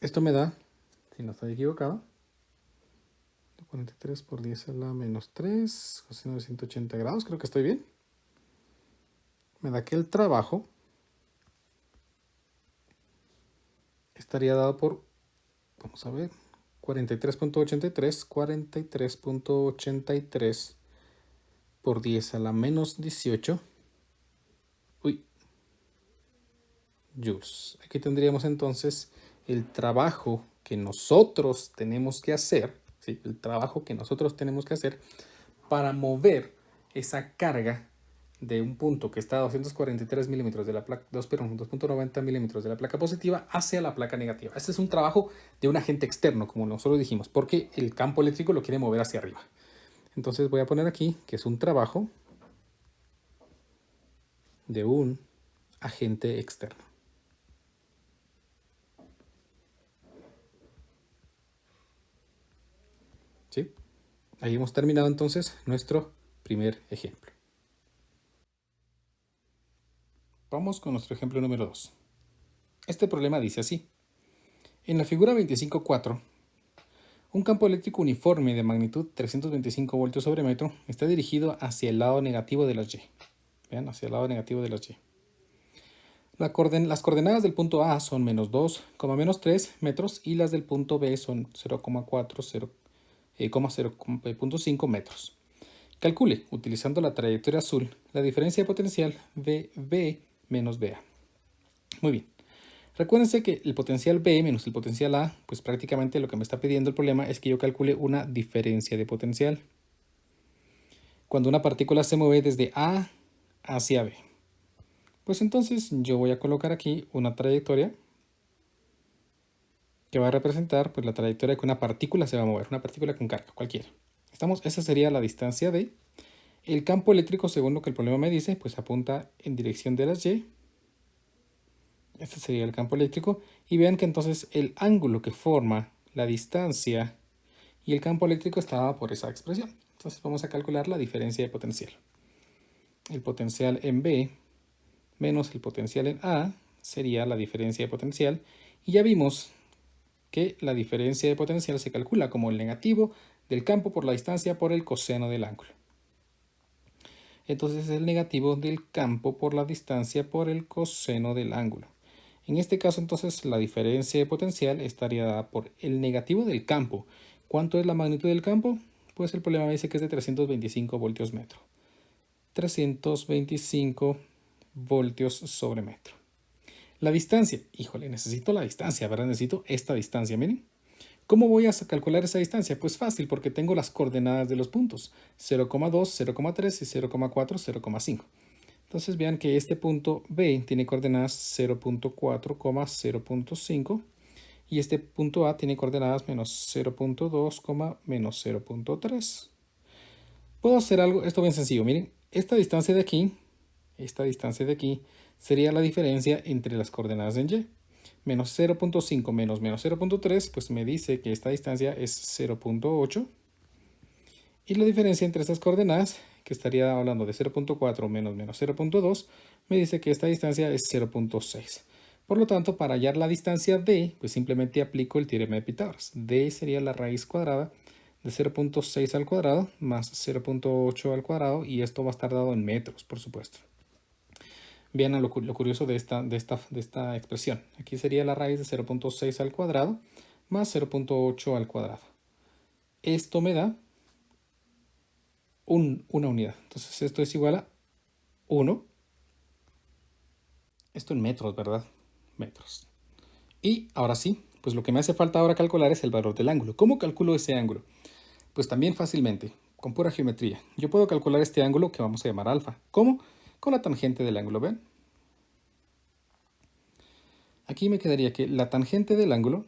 Esto me da, si no estoy equivocado, 43 por 10 a la menos 3, coseno de 180 grados, creo que estoy bien. Me da que el trabajo estaría dado por, vamos a ver, 43.83 por 10 a la menos 18 joules. Aquí tendríamos entonces el trabajo que nosotros tenemos que hacer ¿sí? El trabajo que nosotros tenemos que hacer para mover esa carga de un punto que está a 243 milímetros de la placa, 2.90 milímetros de la placa positiva hacia la placa negativa. Este es un trabajo de un agente externo, como nosotros dijimos, porque el campo eléctrico lo quiere mover hacia arriba. Entonces voy a poner aquí que es un trabajo de un agente externo. ¿Sí? Ahí hemos terminado entonces nuestro primer ejemplo. Vamos con nuestro ejemplo número 2. Este problema dice así. En la figura 25.4, un campo eléctrico uniforme de magnitud 325 voltios sobre metro está dirigido hacia el lado negativo de las Y. Vean, hacia el lado negativo de las Y. Las coordenadas del punto A son menos 2, menos 3 metros y las del punto B son 0,5 metros. Calcule, utilizando la trayectoria azul, la diferencia de potencial VB menos BA. Muy bien. Recuérdense que el potencial B menos el potencial A, pues prácticamente lo que me está pidiendo el problema es que yo calcule una diferencia de potencial. Cuando una partícula se mueve desde A hacia B. Pues entonces yo voy a colocar aquí una trayectoria que va a representar pues, la trayectoria que una partícula se va a mover, una partícula con carga, cualquiera. Esa sería la distancia D. El campo eléctrico, según lo que el problema me dice, pues apunta en dirección de las Y. Este sería el campo eléctrico. Y vean que entonces el ángulo que forma la distancia y el campo eléctrico estaba por esa expresión. Entonces vamos a calcular la diferencia de potencial. El potencial en B menos el potencial en A sería la diferencia de potencial. Y ya vimos que la diferencia de potencial se calcula como el negativo del campo por la distancia por el coseno del ángulo. Entonces es el negativo del campo por la distancia por el coseno del ángulo. En este caso entonces la diferencia de potencial estaría dada por el negativo del campo. ¿Cuánto es la magnitud del campo? Pues el problema me dice que es de 325 voltios metro. 325 voltios sobre metro. La distancia, híjole, necesito la distancia, ¿verdad? Necesito esta distancia, miren. ¿Cómo voy a calcular esa distancia? Pues fácil, porque tengo las coordenadas de los puntos. 0,2, 0,3 y 0,4, 0,5. Entonces vean que este punto B tiene coordenadas 0.4, 0.5 y este punto A tiene coordenadas menos 0.2, menos 0.3. Puedo hacer algo, esto bien sencillo, miren, esta distancia de aquí sería la diferencia entre las coordenadas en Y. Menos 0.5 menos 0.3, pues me dice que esta distancia es 0.8. Y la diferencia entre estas coordenadas, que estaría hablando de 0.4 menos 0.2, me dice que esta distancia es 0.6. Por lo tanto, para hallar la distancia D, pues simplemente aplico el teorema de Pitágoras. D sería la raíz cuadrada de 0.6 al cuadrado más 0.8 al cuadrado, y esto va a estar dado en metros, por supuesto. Vean lo curioso de esta expresión. Aquí sería la raíz de 0.6 al cuadrado más 0.8 al cuadrado. Esto me da una unidad. Entonces esto es igual a 1. Esto en metros, ¿verdad? Metros. Y ahora sí, pues lo que me hace falta ahora calcular es el valor del ángulo. ¿Cómo calculo ese ángulo? Pues también fácilmente, con pura geometría. Yo puedo calcular este ángulo que vamos a llamar alfa. ¿Cómo? Con la tangente del ángulo, ¿ven? Aquí me quedaría que la tangente del ángulo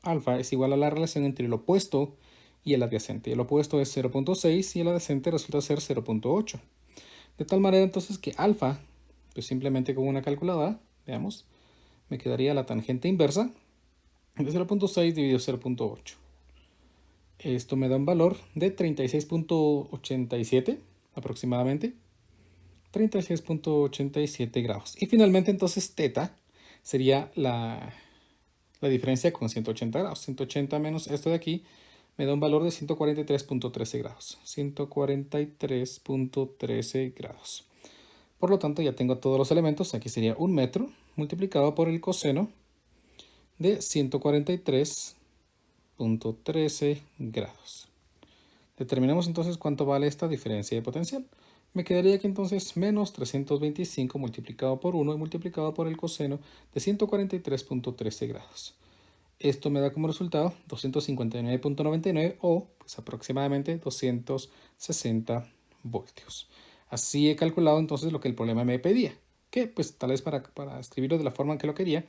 alfa es igual a la relación entre el opuesto y el adyacente. El opuesto es 0.6 y el adyacente resulta ser 0.8. De tal manera entonces que alfa, pues simplemente con una calculadora, veamos, me quedaría la tangente inversa de 0.6 dividido 0.8. Esto me da un valor de 36.87 aproximadamente. 36.87 grados. Y finalmente entonces teta sería la diferencia con 180 grados. 180 menos esto de aquí me da un valor de 143.13 grados. 143.13 grados. Por lo tanto ya tengo todos los elementos. Aquí sería 1 metro multiplicado por el coseno de 143.13 grados. Determinamos entonces cuánto vale esta diferencia de potencial. Me quedaría aquí entonces menos 325 multiplicado por 1 y multiplicado por el coseno de 143.13 grados. esto me da como resultado 259.99 o pues aproximadamente 260 voltios. Así he calculado entonces lo que el problema me pedía, que pues tal vez para escribirlo de la forma en que lo quería,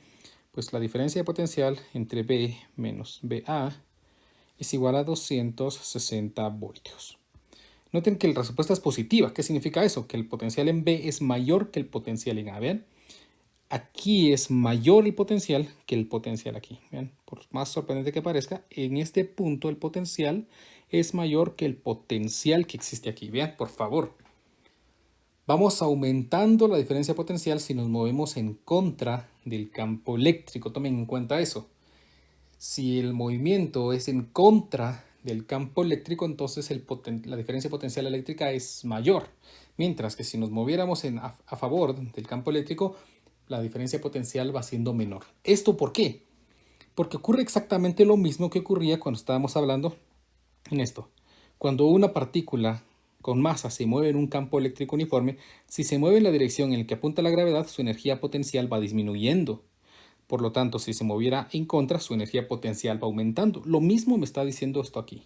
pues la diferencia de potencial entre B menos BA es igual a 260 voltios. Noten que la respuesta es positiva. ¿Qué significa eso? Que el potencial en B es mayor que el potencial en A. ¿Vean? Aquí es mayor el potencial que el potencial aquí. ¿Vean? Por más sorprendente que parezca, en este punto el potencial es mayor que el potencial que existe aquí. Vean, por favor. Vamos aumentando la diferencia potencial si nos movemos en contra del campo eléctrico. Tomen en cuenta eso. Si el movimiento es en contra del campo eléctrico, entonces la diferencia potencial eléctrica es mayor. Mientras que si nos moviéramos a favor del campo eléctrico, la diferencia potencial va siendo menor. ¿Esto por qué? Porque ocurre exactamente lo mismo que ocurría cuando estábamos hablando en esto. Cuando una partícula con masa se mueve en un campo eléctrico uniforme, si se mueve en la dirección en la que apunta la gravedad, su energía potencial va disminuyendo. Por lo tanto, si se moviera en contra, su energía potencial va aumentando. Lo mismo me está diciendo esto aquí.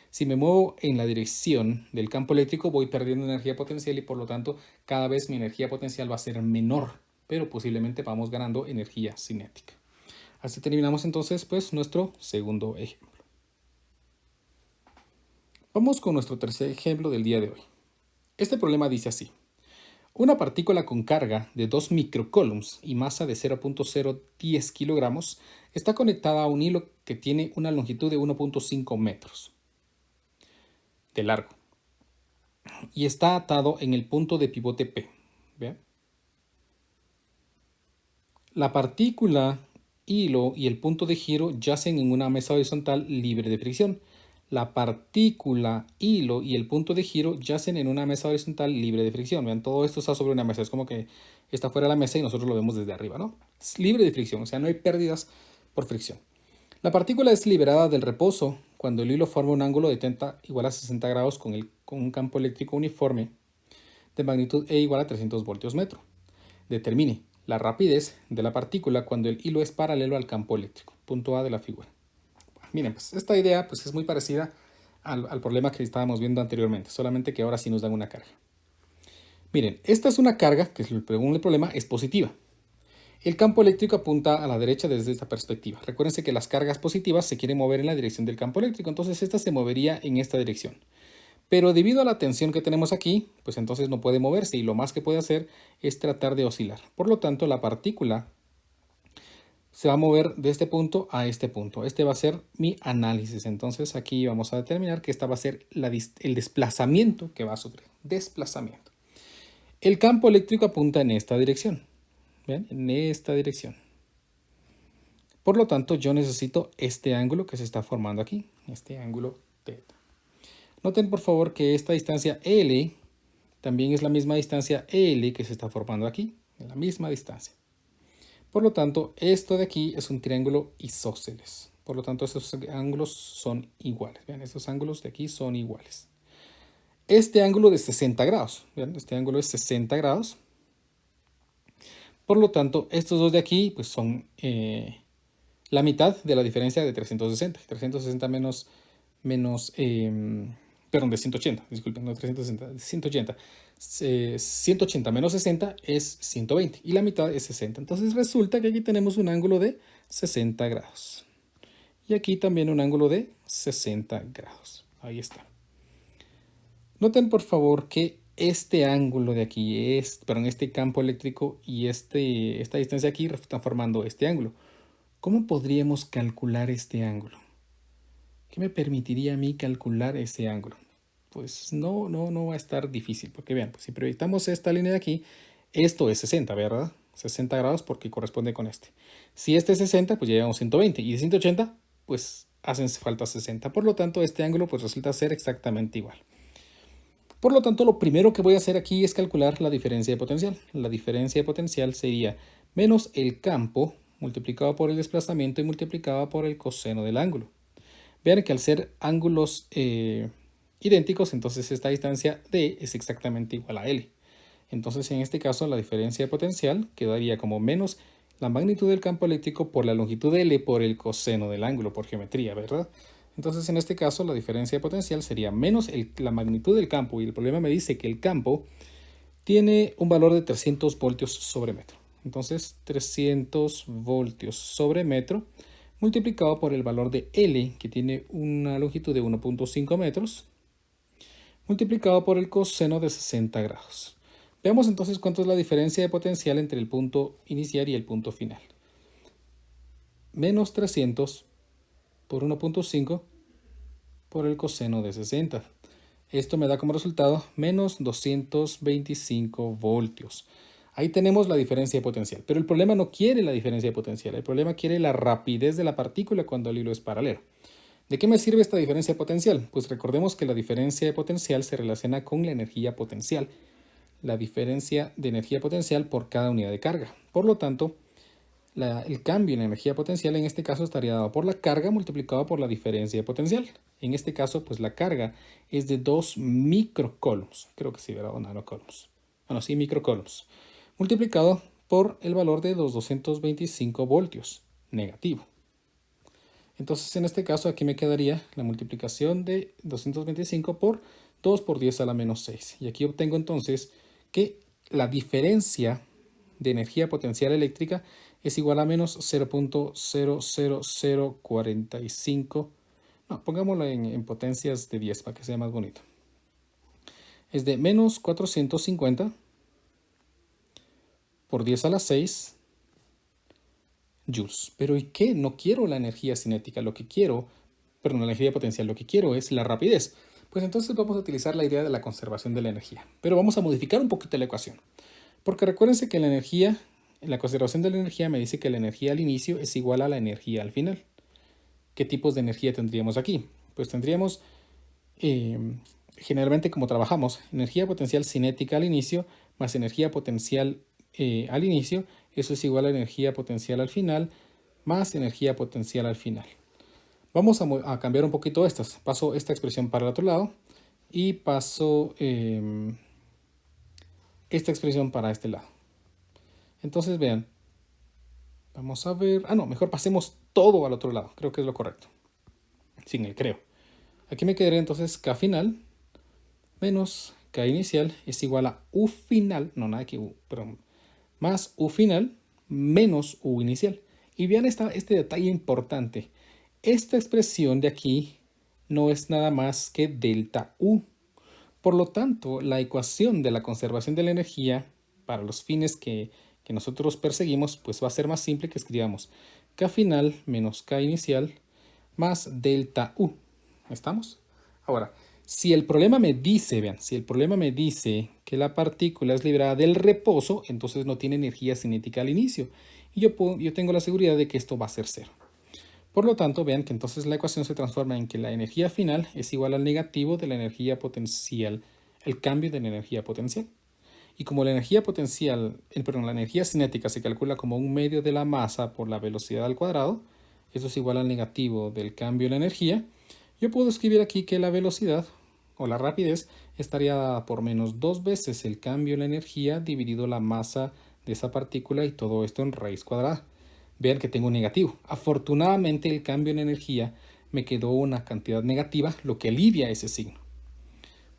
Si me muevo en la dirección del campo eléctrico, voy perdiendo energía potencial y por lo tanto cada vez mi energía potencial va a ser menor, pero posiblemente vamos ganando energía cinética. Así terminamos entonces pues nuestro segundo ejemplo. Vamos con nuestro tercer ejemplo del día de hoy. Este problema dice así. Una partícula con carga de 2 microcoulombs y masa de 0.010 kilogramos está conectada a un hilo que tiene una longitud de 1.5 metros de largo y está atado en el punto de pivote P. ¿Vean? La partícula, hilo y el punto de giro yacen en una mesa horizontal libre de fricción. La partícula, hilo y el punto de giro yacen en una mesa horizontal libre de fricción. Vean, todo esto está sobre una mesa. Es como que está fuera de la mesa y nosotros lo vemos desde arriba, ¿no? Es libre de fricción, o sea, no hay pérdidas por fricción. La partícula es liberada del reposo cuando el hilo forma un ángulo de θ igual a 60 grados con un campo eléctrico uniforme de magnitud E igual a 300 voltios metro. Determine la rapidez de la partícula cuando el hilo es paralelo al campo eléctrico. Punto A de la figura. Miren, pues esta idea pues, es muy parecida al problema que estábamos viendo anteriormente, solamente que ahora sí nos dan una carga. Miren, esta es una carga que según el problema es positiva. El campo eléctrico apunta a la derecha desde esta perspectiva. Recuérdense que las cargas positivas se quieren mover en la dirección del campo eléctrico, entonces esta se movería en esta dirección. Pero debido a la tensión que tenemos aquí, pues entonces no puede moverse y lo más que puede hacer es tratar de oscilar. Por lo tanto, la partícula se va a mover de este punto a este punto. Este va a ser mi análisis. Entonces aquí vamos a determinar que esta va a ser el desplazamiento que va a sufrir. Desplazamiento. El campo eléctrico apunta en esta dirección. ¿Ven? En esta dirección. Por lo tanto, yo necesito este ángulo que se está formando aquí. Este ángulo θ. Noten por favor que esta distancia L también es la misma distancia L que se está formando aquí. La misma distancia. Por lo tanto, esto de aquí es un triángulo isósceles. Por lo tanto, esos ángulos son iguales. Vean, estos ángulos de aquí son iguales. Este ángulo de 60 grados. Vean, este ángulo es 60 grados. Por lo tanto, estos dos de aquí pues, son la mitad de la diferencia de 360. 360 perdón, de 180. Disculpen, no 360, de 180. 180 menos 60 es 120 y la mitad es 60. Entonces resulta que aquí tenemos un ángulo de 60 grados. Y aquí también un ángulo de 60 grados. Ahí está. Noten por favor que este ángulo de aquí, este campo eléctrico y esta distancia aquí están formando este ángulo. ¿Cómo podríamos calcular este ángulo? ¿Qué me permitiría a mí calcular ese ángulo? Pues no va a estar difícil, porque vean, pues si proyectamos esta línea de aquí, esto es 60, ¿verdad? 60 grados porque corresponde con este. Si este es 60, pues ya llevamos 120, y de 180, pues hacen falta 60. Por lo tanto, este ángulo pues resulta ser exactamente igual. Por lo tanto, lo primero que voy a hacer aquí es calcular la diferencia de potencial. La diferencia de potencial sería menos el campo multiplicado por el desplazamiento y multiplicado por el coseno del ángulo. Vean que al ser ángulos idénticos, entonces esta distancia D es exactamente igual a L. Entonces en este caso la diferencia de potencial quedaría como menos la magnitud del campo eléctrico por la longitud L por el coseno del ángulo, por geometría, ¿verdad? Entonces, en este caso, la diferencia de potencial sería menos la magnitud del campo, y el problema me dice que el campo tiene un valor de 300 voltios sobre metro. Entonces, 300 voltios sobre metro multiplicado por el valor de L, que tiene una longitud de 1.5 metros, multiplicado por el coseno de 60 grados. Veamos entonces cuánto es la diferencia de potencial entre el punto inicial y el punto final. Menos 300 por 1.5 por el coseno de 60. Esto me da como resultado menos 225 voltios. Ahí tenemos la diferencia de potencial, pero el problema no quiere la diferencia de potencial, el problema quiere la rapidez de la partícula cuando el hilo es paralelo. ¿De qué me sirve esta diferencia de potencial? Pues recordemos que la diferencia de potencial se relaciona con la energía potencial, la diferencia de energía potencial por cada unidad de carga. Por lo tanto, el cambio en energía potencial en este caso estaría dado por la carga multiplicado por la diferencia de potencial. En este caso, pues la carga es de 2 microcoulombs. Creo que sí, ¿verdad? O nanocoulombs. Bueno, sí, microcoulombs. Multiplicado por el valor de los 225 voltios, negativo. Entonces, en este caso, aquí me quedaría la multiplicación de 225 por 2 por 10 a la menos 6. Y aquí obtengo entonces que la diferencia de energía potencial eléctrica es igual a menos 0.00045. No, pongámoslo en potencias de 10 para que sea más bonito. Es de menos 450 por 10 a la 6 joules. Pero ¿y qué? No quiero la energía cinética, lo que quiero, perdón, la energía potencial, lo que quiero es la rapidez. Pues entonces vamos a utilizar la idea de la conservación de la energía. Pero vamos a modificar un poquito la ecuación. Porque recuérdense que la energía, la conservación de la energía me dice que la energía al inicio es igual a la energía al final. ¿Qué tipos de energía tendríamos aquí? Pues tendríamos, generalmente como trabajamos, energía potencial cinética al inicio más energía potencial al inicio, eso es igual a energía potencial al final, más energía potencial al final. Vamos a cambiar un poquito estas. Paso esta expresión para el otro lado y paso esta expresión para este lado. Entonces vean, vamos a ver, no, mejor pasemos todo al otro lado, creo que es lo correcto, sin el creo. Aquí me quedaría entonces K final menos K inicial es igual a U final, no nada que U, pero más U final menos U inicial. Y vean este detalle importante. Esta expresión de aquí no es nada más que delta U. Por lo tanto, la ecuación de la conservación de la energía para los fines que nosotros perseguimos, pues va a ser más simple que escribamos K final menos K inicial más delta U. ¿Estamos? Ahora, si el problema me dice, vean, si el problema me dice que la partícula es liberada del reposo, entonces no tiene energía cinética al inicio. Y yo tengo la seguridad de que esto va a ser cero. Por lo tanto, vean que entonces la ecuación se transforma en que la energía final es igual al negativo de la energía potencial, el cambio de la energía potencial. Y como la energía potencial, la energía cinética se calcula como un medio de la masa por la velocidad al cuadrado, eso es igual al negativo del cambio de la energía, yo puedo escribir aquí que la velocidad o la rapidez estaría dada por menos 2 veces el cambio en la energía dividido la masa de esa partícula y todo esto en raíz cuadrada. Vean que tengo un negativo. Afortunadamente el cambio en energía me quedó una cantidad negativa, lo que alivia ese signo.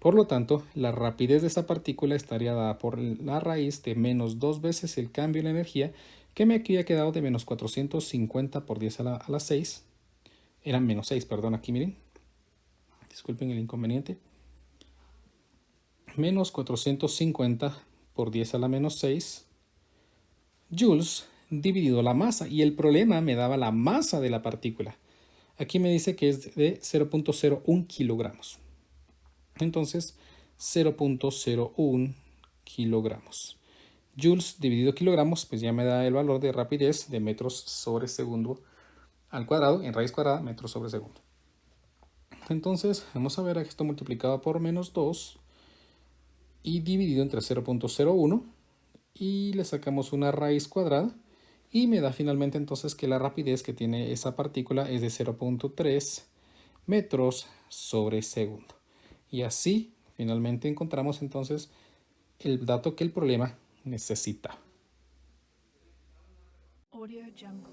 Por lo tanto, la rapidez de esa partícula estaría dada por la raíz de menos 2 veces el cambio en la energía, que me había quedado de menos 450 por 10 a la 6. Eran menos 6, perdón, aquí miren. Disculpen el inconveniente. Menos 450 por 10 a la menos 6 joules dividido la masa. Y el problema me daba la masa de la partícula. Aquí me dice que es de 0.01 kilogramos. Entonces, 0.01 kilogramos. Joules dividido kilogramos, pues ya me da el valor de rapidez de metros sobre segundo al cuadrado, en raíz cuadrada, metros sobre segundo. Entonces, vamos a ver esto multiplicado por menos 2 y dividido entre 0.01 y le sacamos una raíz cuadrada y me da finalmente entonces que la rapidez que tiene esa partícula es de 0.3 metros sobre segundo. Y así finalmente encontramos entonces el dato que el problema necesita. Audio Jungle.